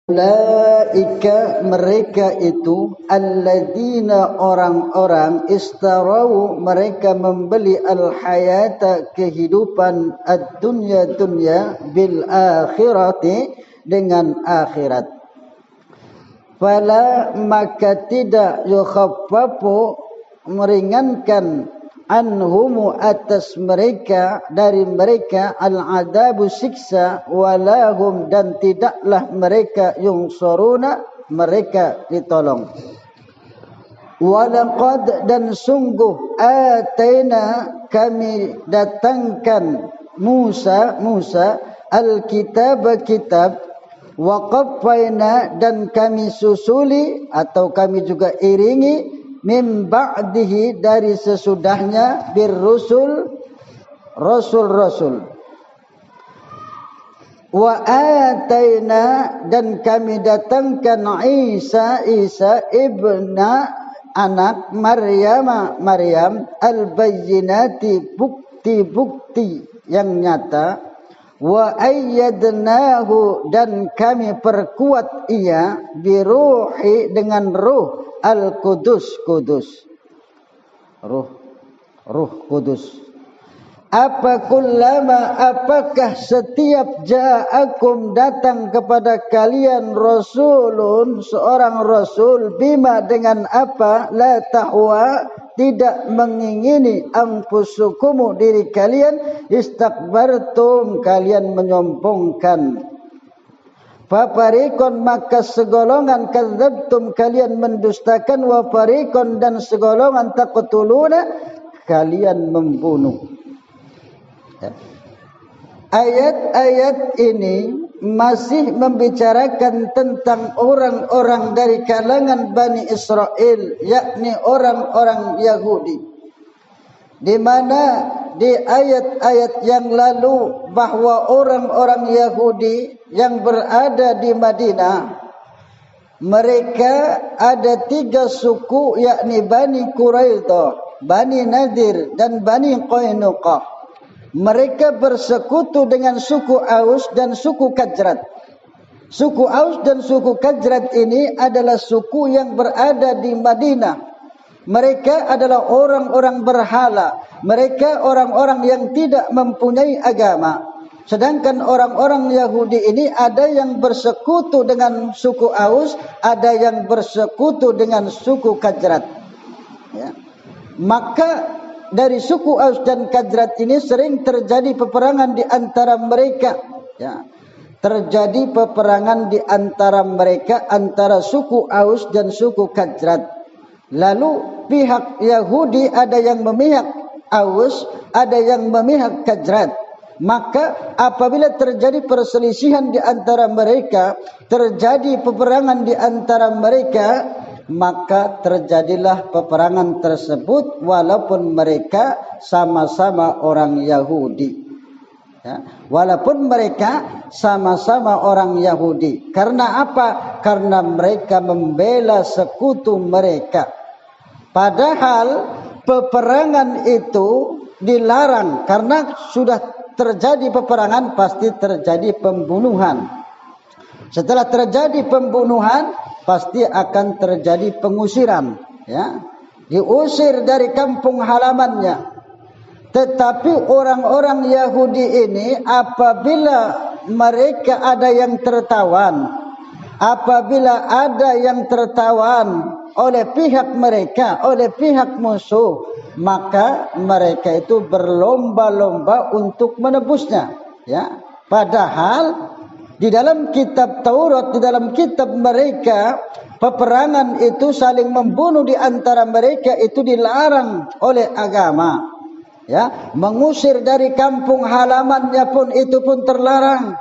Ulaika mereka itu alladzina orang-orang istarau mereka membeli al-hayata kehidupan ad-dunya dunya bil akhirati dengan akhirat. Fala maka tidak yukhaffafu meringankan anhumu atas mereka dari mereka al-adabu siksa walahum dan tidaklah mereka yungsuruna mereka ditolong. Walaqad dan sungguh ataina kami datangkan Musa al-kitab kitab wa qaffayna dan kami susuli atau kami juga iringi min ba'dihi dari sesudahnya birrusul rasul-rasul wa ataina dan kami datangkan Isa ibna anak Maryam al-bayyinati bukti-bukti yang nyata wa ayyadnahu dan kami perkuat ia biruhi dengan ruh al-Qudus ruh Kudus. Apakah setiap ja'akum datang kepada kalian rasulun seorang rasul bima dengan apa la tahwa tidak mengingini anfusukum diri kalian istakbartum kalian menyombongkan. Fafarikon maka segolongan kadzabtum kalian mendustakan wa farikon dan segolongan taqtuluna kalian membunuh. Ayat-ayat ini masih membicarakan tentang orang-orang dari kalangan Bani Israel, yakni orang-orang Yahudi. Di mana di ayat-ayat yang lalu bahwa orang-orang Yahudi yang berada di Madinah mereka ada 3 suku, yakni Bani Quraidah, Bani Nadir dan Bani Qainuqah. Mereka bersekutu dengan suku Aus dan suku Khazraj. Suku Aus dan suku Khazraj ini adalah suku yang berada di Madinah. Mereka adalah orang-orang berhala. Mereka orang-orang yang tidak mempunyai agama. Sedangkan orang-orang Yahudi ini ada yang bersekutu dengan suku Aus, ada yang bersekutu dengan suku Khazraj. Ya. Maka dari suku Aus dan Khazraj ini sering terjadi peperangan di antara mereka. Ya. Terjadi peperangan di antara mereka, antara suku Aus dan suku Khazraj. Lalu pihak Yahudi ada yang memihak Aus, ada yang memihak Khazraj. Maka apabila terjadi perselisihan di antara mereka, terjadi peperangan di antara mereka, maka terjadilah peperangan tersebut walaupun mereka sama-sama orang Yahudi. Ya, walaupun mereka sama-sama orang Yahudi. Karena apa? Karena mereka membela sekutu mereka. Padahal peperangan itu dilarang. Karena sudah terjadi peperangan pasti terjadi pembunuhan. Setelah terjadi pembunuhan pasti akan terjadi pengusiran. Ya, diusir dari kampung halamannya. Tetapi orang-orang Yahudi ini apabila mereka ada yang tertawan, apabila ada yang tertawan oleh pihak mereka, oleh pihak musuh, maka mereka itu berlomba-lomba untuk menebusnya. Ya, padahal di dalam kitab Taurat, di dalam kitab mereka, peperangan itu saling membunuh di antara mereka itu dilarang oleh agama. Ya, mengusir dari kampung halamannya pun itu pun terlarang.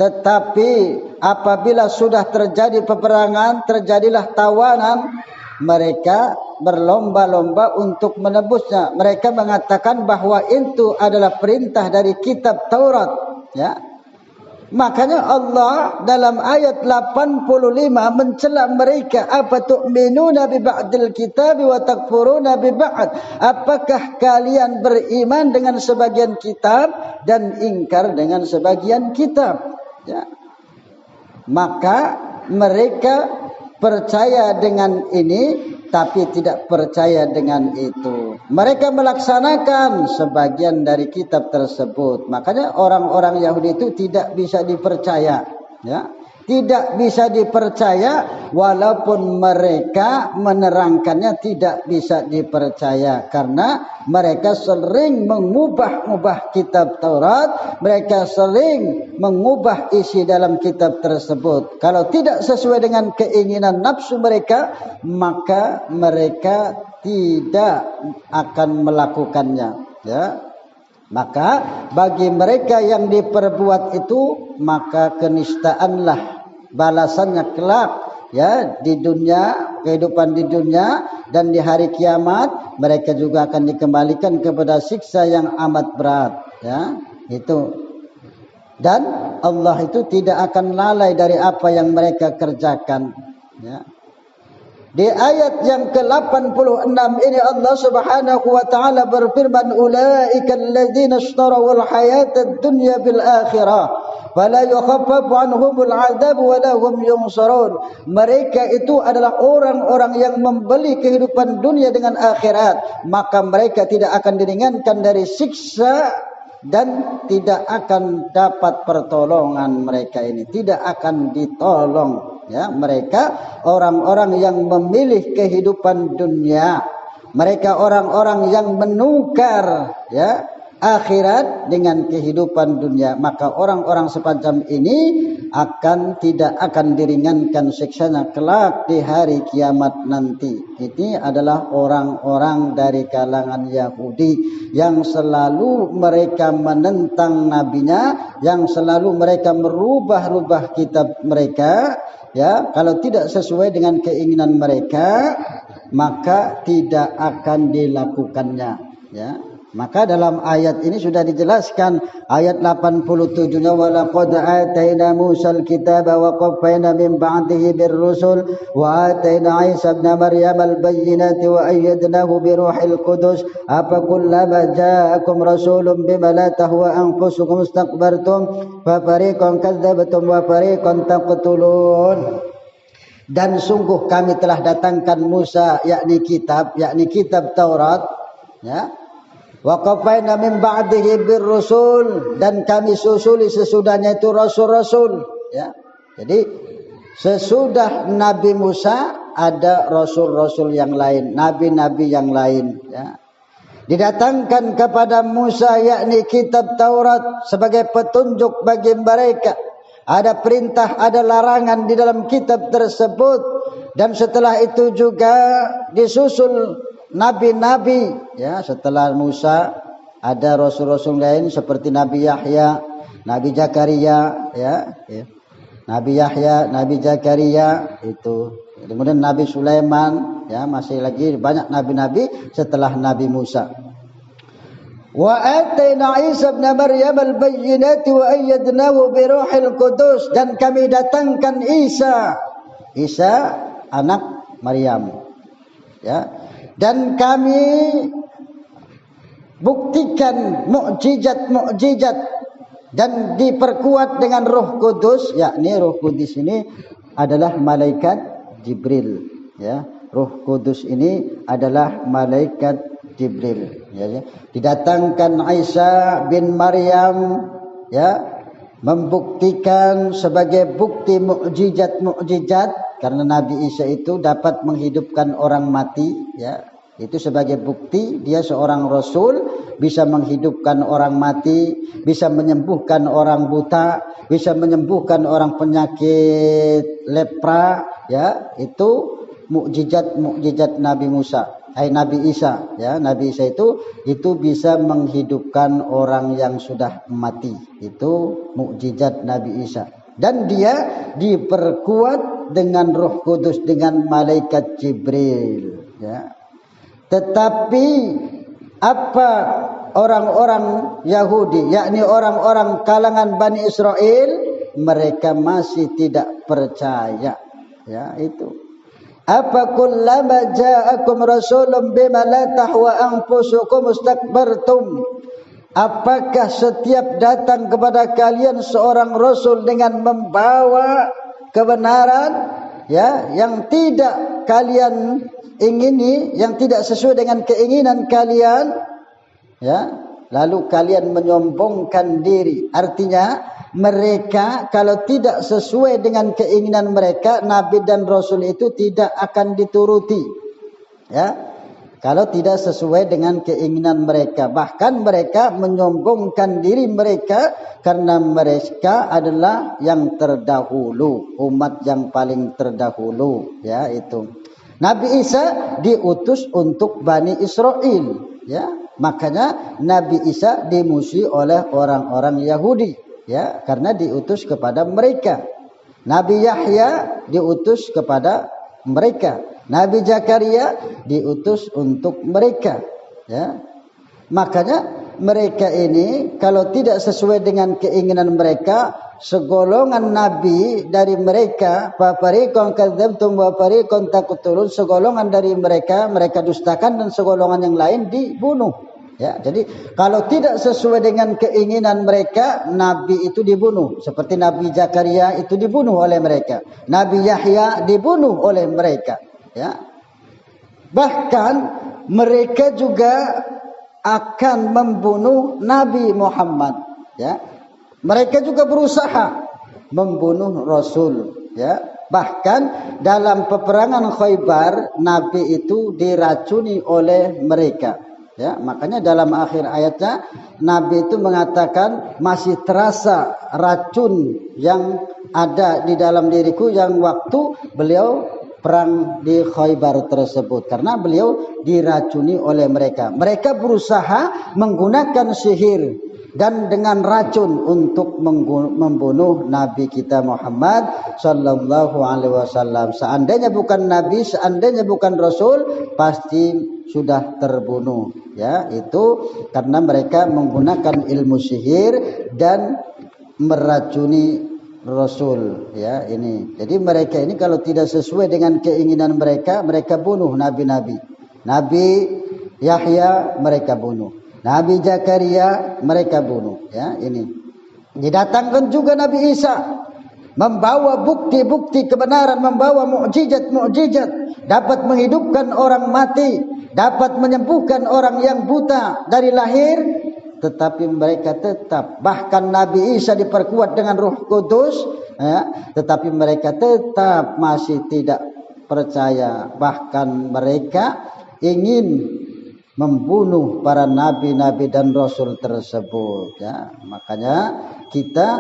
Tetapi apabila sudah terjadi peperangan, terjadilah tawanan, mereka berlomba-lomba untuk menebusnya. Mereka mengatakan bahwa itu adalah perintah dari kitab Taurat. Ya. Makanya Allah dalam ayat 85 mencela mereka, apa tu'minuna bi ba'dil kitab wa takfuruna bi ba'd? Apakah kalian beriman dengan sebagian kitab dan ingkar dengan sebagian kitab? Ya. maka mereka percaya dengan ini tapi tidak percaya dengan itu. Mereka melaksanakan sebagian dari kitab tersebut. Makanya orang-orang Yahudi itu tidak bisa dipercaya, ya. Tidak bisa dipercaya walaupun mereka menerangkannya tidak bisa dipercaya karena mereka sering mengubah-ubah kitab Taurat, mereka sering mengubah isi dalam kitab tersebut. Kalau tidak sesuai dengan keinginan nafsu mereka, maka mereka tidak akan melakukannya, ya. Maka bagi mereka yang diperbuat itu, maka kenistaanlah balasannya kelak, ya, di dunia, kehidupan di dunia dan di hari kiamat mereka juga akan dikembalikan kepada siksa yang amat berat, ya. Itu. Dan Allah itu tidak akan lalai dari apa yang mereka kerjakan, ya. Di ayat yang ke-86 ini Allah Subhanahu wa taala berfirman, ulaika alladzina ishtarawul hayatad dunya bil akhirah fala yukhaffafu anhumul adzab wa lahum yunsarun. Mereka itu adalah orang-orang yang membeli kehidupan dunia dengan akhirat, maka mereka tidak akan diringankan dari siksa dan tidak akan dapat pertolongan. Mereka ini tidak akan ditolong, ya. Mereka orang-orang yang memilih kehidupan dunia, mereka orang-orang yang menukar, ya, akhirat dengan kehidupan dunia, maka orang-orang semacam ini tidak akan diringankan siksanya kelak di hari kiamat nanti. Ini adalah orang-orang dari kalangan Yahudi yang selalu mereka menentang nabinya, yang selalu mereka merubah-rubah kitab mereka, ya. Kalau tidak sesuai dengan keinginan mereka, maka tidak akan dilakukannya, ya. Maka dalam ayat ini sudah dijelaskan, ayat 87-nya, walaqad ataina Musal kitaba wa qaffayna min ba'dihi birrusul wa ataina Isa ibn Maryam al-bayyinati wa ayyadnahu bi ruhil qudus afa kullama ja'akum rasulun bima la tahwa anfusukum istakbartum fa fariqan kadzdzabtum wa fariqan taqtulun. Dan sungguh kami telah datangkan Musa, yakni kitab Taurat, ya. Wa qaffayna min ba'dihi birrusul, dan kami susuli sesudahnya itu rasul-rasul, ya. Jadi sesudah Nabi Musa ada rasul-rasul yang lain, nabi-nabi yang lain, ya. Didatangkan kepada Musa yakni kitab Taurat sebagai petunjuk bagi mereka. Ada perintah, ada larangan di dalam kitab tersebut, dan setelah itu juga disusul nabi-nabi, ya. Setelah Musa ada rasul-rasul lain seperti Nabi Yahya, Nabi Zakaria, ya. Nabi Yahya, Nabi Zakaria itu. Kemudian Nabi Sulaiman, ya, masih lagi banyak nabi-nabi setelah Nabi Musa. Wa ataina Isa ibn Maryam al-bayyinati wa ayyadnahu bi ruhil qudus, dan kami datangkan Isa anak Maryam, ya. Dan kami buktikan mukjizat-mukjizat dan diperkuat dengan Roh Kudus, yakni Roh Kudus ini adalah malaikat Jibril, ya. Roh Kudus ini adalah malaikat Jibril, ya. Didatangkan Isa bin Maryam, ya, membuktikan sebagai bukti mukjizat karena Nabi Isa itu dapat menghidupkan orang mati, ya. Itu sebagai bukti dia seorang rasul, bisa menghidupkan orang mati, bisa menyembuhkan orang buta, bisa menyembuhkan orang penyakit lepra, ya. Itu mukjizat Nabi Isa, ya. Nabi Isa itu bisa menghidupkan orang yang sudah mati. Itu mukjizat Nabi Isa. Dan dia diperkuat dengan Roh Kudus, dengan malaikat Jibril, ya. Tetapi apa orang-orang Yahudi, yakni orang-orang kalangan Bani Israel, mereka masih tidak percaya, ya. Itu apa kullama ja'akum rasulun bima la tahwa anfusukum istakbartum. Apakah setiap datang kepada kalian seorang rasul dengan membawa kebenaran ya yang tidak kalian ingini, yang tidak sesuai dengan keinginan kalian, ya, lalu kalian menyombongkan diri. Artinya mereka kalau tidak sesuai dengan keinginan mereka, Nabi dan Rasul itu tidak akan dituruti, ya. Kalau tidak sesuai dengan keinginan mereka, bahkan mereka menyombongkan diri mereka karena mereka adalah yang terdahulu, umat yang paling terdahulu, ya itu. Nabi Isa diutus untuk Bani Israel, ya. Makanya Nabi Isa dimusuhi oleh orang-orang Yahudi, ya, karena diutus kepada mereka. Nabi Yahya diutus kepada mereka. Nabi Zakaria diutus untuk mereka, ya. Makanya mereka ini kalau tidak sesuai dengan keinginan mereka, segolongan nabi dari mereka, fariqan kadzdzabtum wa fariqan taqtulun, segolongan dari mereka dustakan dan segolongan yang lain dibunuh, ya. Jadi kalau tidak sesuai dengan keinginan mereka, nabi itu dibunuh. Seperti Nabi Zakaria itu dibunuh oleh mereka, Nabi Yahya dibunuh oleh mereka, ya. Bahkan mereka juga akan membunuh Nabi Muhammad, ya. Mereka juga berusaha membunuh Rasul, ya. Bahkan dalam peperangan Khaybar Nabi itu diracuni oleh mereka, ya. Makanya dalam akhir ayatnya Nabi itu mengatakan masih terasa racun yang ada di dalam diriku yang waktu beliau perang di Khaybar tersebut, karena beliau diracuni oleh mereka. Mereka berusaha menggunakan sihir dan dengan racun untuk membunuh Nabi kita Muhammad sallallahu alaihi wasallam. Seandainya bukan nabi, seandainya bukan rasul, pasti sudah terbunuh, ya. Itu karena mereka menggunakan ilmu sihir dan meracuni Rasul, ya. Ini jadi mereka ini kalau tidak sesuai dengan keinginan mereka, mereka bunuh nabi-nabi. Nabi Yahya mereka bunuh, Nabi Zakaria mereka bunuh, ya. Ini didatangkan juga Nabi Isa membawa bukti-bukti kebenaran, membawa mukjizat-mukjizat, dapat menghidupkan orang mati, dapat menyembuhkan orang yang buta dari lahir. Tetapi mereka tetap, bahkan Nabi Isa diperkuat dengan Roh Kudus, ya, tetapi mereka tetap masih tidak percaya. Bahkan mereka ingin membunuh para nabi-nabi dan rasul tersebut, ya. Makanya kita